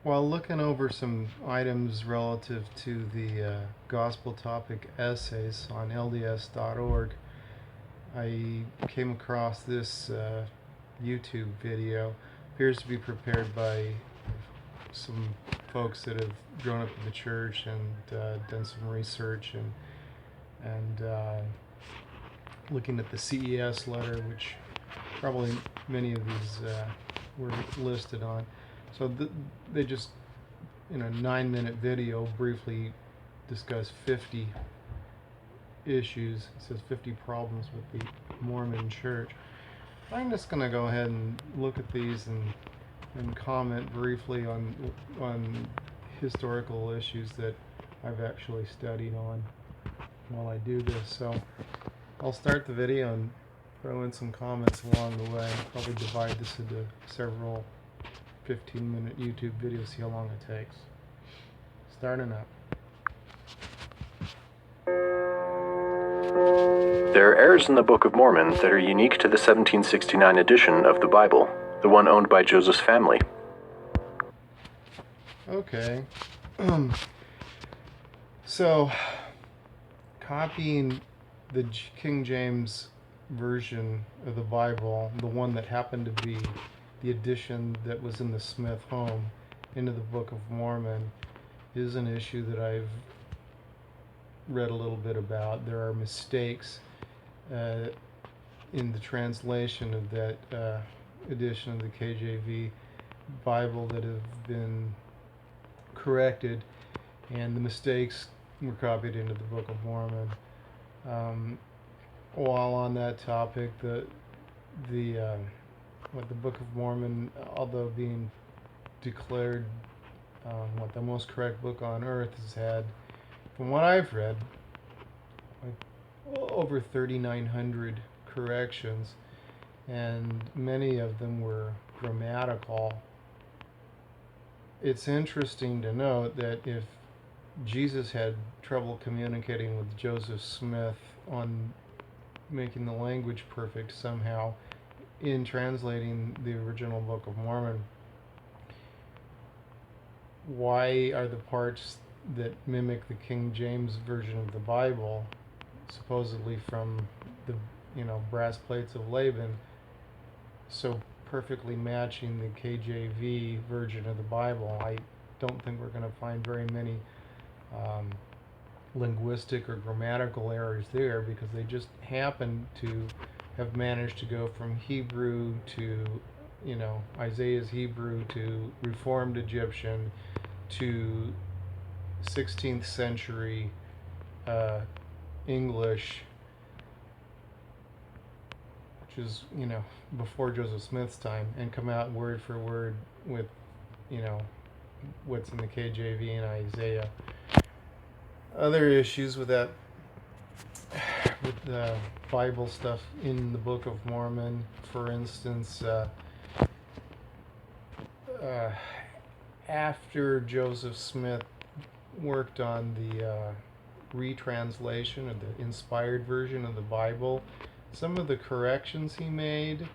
While looking over some items relative to the gospel topic essays on LDS.org, I came across this YouTube video. Appears to be prepared by some folks that have grown up in the church and done some research and looking at the CES letter, which probably many of these were listed on. So they just, in a 9-minute video, briefly discuss 50 issues. It says 50 problems with the Mormon Church. I'm just going to go ahead and look at these and comment briefly on historical issues that I've actually studied on while I do this. So I'll start the video and throw in some comments along the way. I'll probably divide this into several 15-minute YouTube videos, see how long it takes. Starting up. There are errors in the Book of Mormon that are unique to the 1769 edition of the Bible, the one owned by Joseph's family. Okay. So, copying the King James version of the Bible, the one that happened to be the edition that was in the Smith home, into the Book of Mormon, is an issue that I've read a little bit about. There are mistakes in the translation of that edition of the K.J.V. Bible that have been corrected, and the mistakes were copied into the Book of Mormon. While on that topic, the Book of Mormon, although being declared the most correct book on earth, has had, from what I've read, over 3,900 corrections, and many of them were grammatical. It's interesting to note that if Jesus had trouble communicating with Joseph Smith on making the language perfect somehow in translating the original Book of Mormon, why are the parts that mimic the King James version of the Bible, supposedly from the brass plates of Laban, so perfectly matching the K.J.V. version of the Bible? I don't think we're going to find very many linguistic or grammatical errors there, because they just happen to have managed to go from Hebrew to, Isaiah's Hebrew to Reformed Egyptian to 16th century English, which is, before Joseph Smith's time, and come out word for word with, what's in the KJV and Isaiah. Other issues with that, with the Bible stuff in the Book of Mormon, for instance, after Joseph Smith worked on the retranslation of the inspired version of the Bible, some of the corrections he made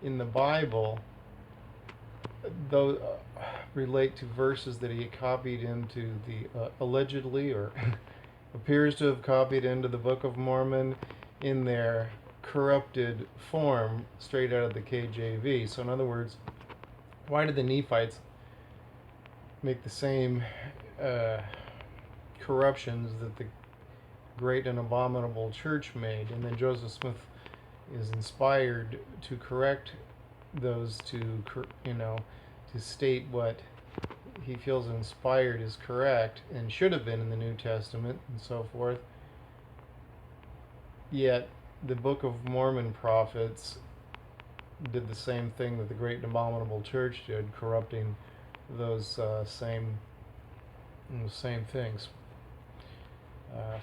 in the Bible, though, relate to verses that he copied into the allegedly, or appears to have copied into the Book of Mormon in their corrupted form straight out of the KJV. So in other words, why did the Nephites make the same corruptions that the great and abominable church made, and then Joseph Smith is inspired to correct those, to state what he feels inspired is correct and should have been in the New Testament and so forth? Yet the Book of Mormon prophets did the same thing that the great and abominable church did, corrupting those same things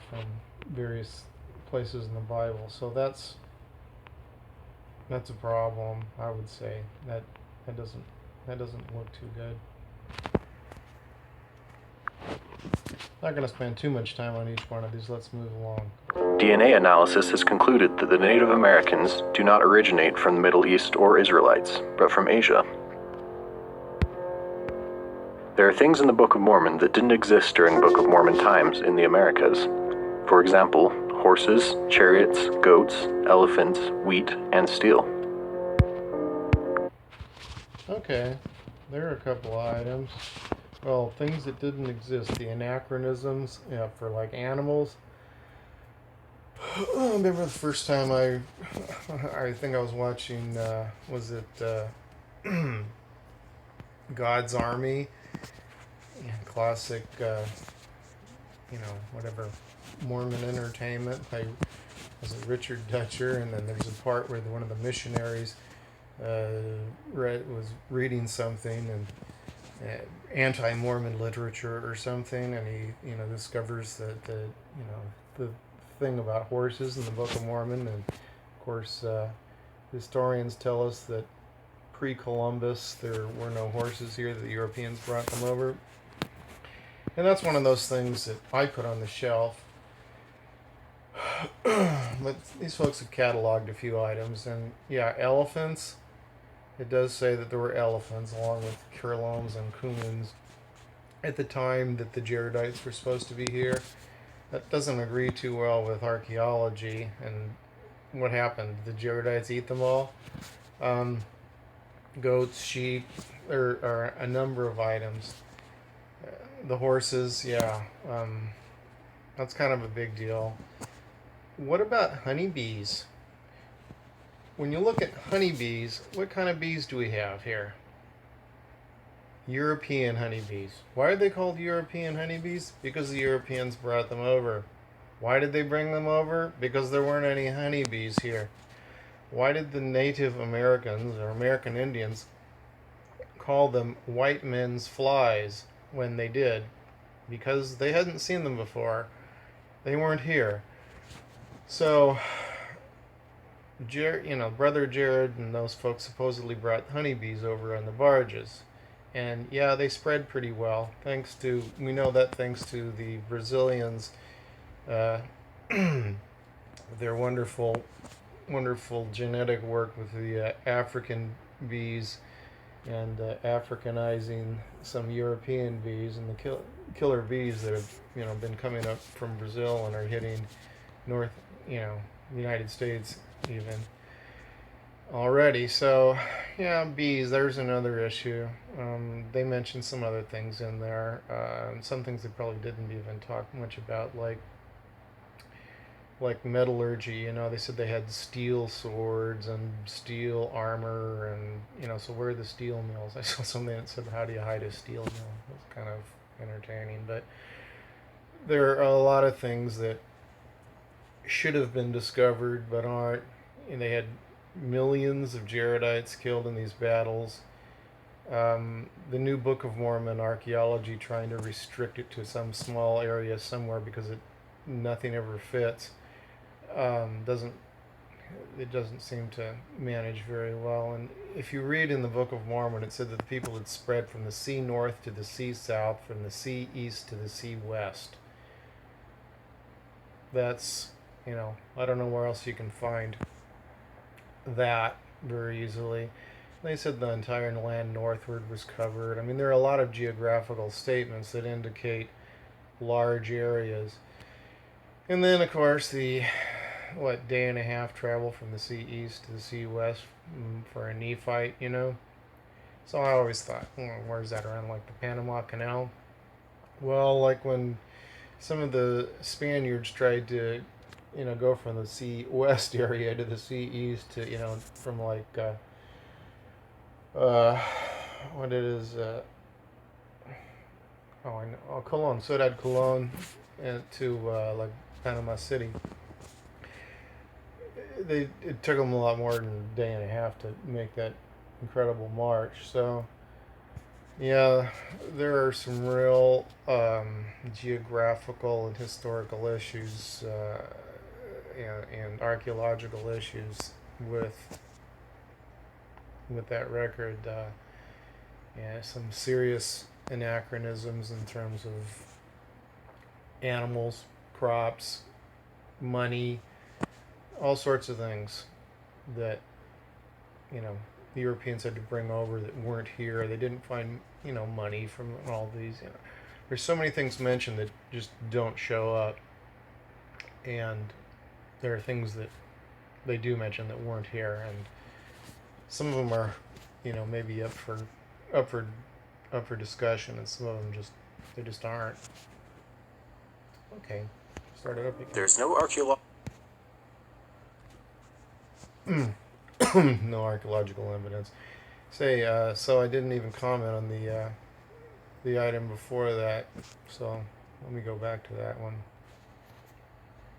from various places in the Bible. So that's a problem, I would say. That doesn't look too good. Not going to spend too much time on each one of these. Let's move along. DNA analysis has concluded that the Native Americans do not originate from the Middle East or Israelites, but from Asia. There are things in the Book of Mormon that didn't exist during Book of Mormon times in the Americas. For example, horses, chariots, goats, elephants, wheat, and steel. Okay, there are a couple items. Well, things that didn't exist, the anachronisms, for like animals. I remember the first time I think I was watching, was it God's Army? Classic, whatever, Mormon Entertainment by, was it Richard Dutcher? And then there's a part where one of the missionaries was reading something and anti-Mormon literature or something, and he discovers that the thing about horses in the Book of Mormon, and of course historians tell us that pre-Columbus there were no horses here, that the Europeans brought them over, and that's one of those things that I put on the shelf. But these folks have cataloged a few items, and yeah, elephants. It does say that there were elephants along with curlomes and coons at the time that the Jaredites were supposed to be here. That doesn't agree too well with archaeology. And what happened? Did the Jaredites eat them all? Goats, sheep, there are a number of items. The horses, yeah, that's kind of a big deal. What about honeybees? When you look at honeybees, what kind of bees do we have here? European honeybees. Why are they called European honeybees? Because the Europeans brought them over. Why did they bring them over? Because there weren't any honeybees here. Why did the Native Americans or American Indians call them white men's flies when they did? Because they hadn't seen them before. They weren't here. So Brother Jared and those folks supposedly brought honeybees over on the barges. And yeah, they spread pretty well. We know that thanks to the Brazilians, their wonderful genetic work with the African bees and Africanizing some European bees, and the killer bees that have been coming up from Brazil and are hitting North, United States even already. So yeah, bees, there's another issue. They mentioned some other things in there, some things they probably didn't even talk much about, like metallurgy. They said they had steel swords and steel armor, and so where are the steel mills? I saw something that said, how do you hide a steel mill? It was kind of entertaining. But there are a lot of things that should have been discovered but aren't. And they had millions of Jaredites killed in these battles. The new Book of Mormon archaeology trying to restrict it to some small area somewhere because nothing ever fits. Doesn't seem to manage very well. And if you read in the Book of Mormon, it said that the people had spread from the sea north to the sea south, from the sea east to the sea west. That's, I don't know where else you can find that very easily. They said the entire land northward was covered. I mean, there are a lot of geographical statements that indicate large areas. And then, of course, the day and a half travel from the sea east to the sea west for a Nephite, So I always thought, where's that, around like the Panama Canal? Well, like when some of the Spaniards tried to, go from the sea west area to the sea east to, from like, what it is, Colon, Ciudad Colon, to like Panama City. It took them a lot more than a day and a half to make that incredible march. So yeah, there are some real geographical and historical issues and archaeological issues with that record. Some serious anachronisms in terms of animals, crops, money, all sorts of things that the Europeans had to bring over that weren't here. They didn't find, money from all these. There's so many things mentioned that just don't show up, and there are things that they do mention that weren't here, and some of them are, maybe up for discussion, and some of them just aren't. Okay, start it up again. There's no archaeological. No archaeological evidence. So I didn't even comment on the item before that. So let me go back to that one.